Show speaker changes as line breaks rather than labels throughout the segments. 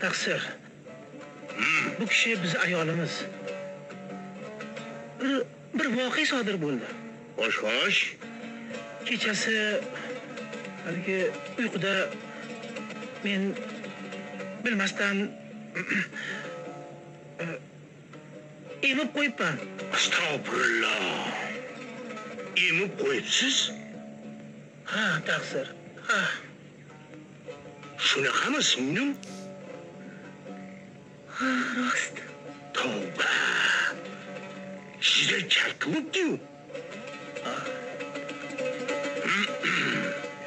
Taqsir. Bu kishi biz ayolimiz. Bir voqea sodir bo'ldi.
Xo'sh.
Kechasi haligi uyquda men bilmasdan emib qo'yibman.
Astagfirullah. Emib qo'yibsiz?
Ha, taqsir. Ha.
Shunaqami singlim?
Ha, rost.
Tavba. Sizga chaqibdi-yu.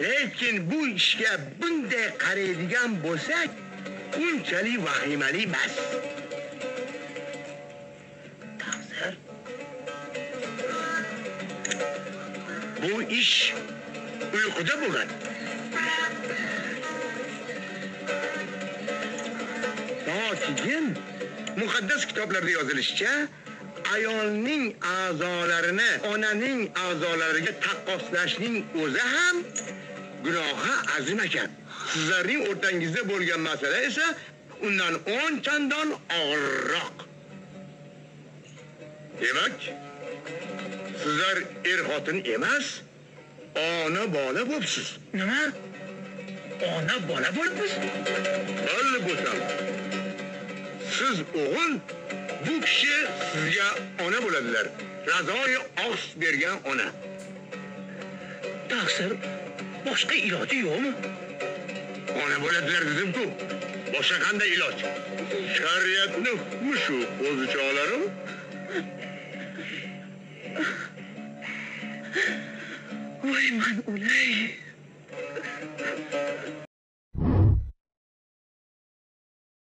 Lekin bu ishga bunday qaraydigan bo'lsak, unchalik vahimali emas.
Taqsir.
Bu ish uyquda bo'lgan. Keyin muqaddas kitoblarda yozilishicha, ayolning a'zolarini onaning a'zolariga taqqoslashning o'zi ham gunohi azim ekan. Sizlarning o'rtangizda bo'lgan masala esa undan 10 chandon og'irroq. Demak, sizlar er-xotin emas, ona bola bo'libsiz.
Nima? Ona bola bo'libmiz?
Bo'ldi bo'lsam. Siz o'g'il, bu kishi sizga ona bo'ladilar. Razoi oqs bergan ona.
Taqsir, boshqa iloji yo'qmi?
Ona bo'ladilar dedim-ku. Boshqa qanday iloj? Shariatning hukmi shu, o'zichalarim.
Voy, men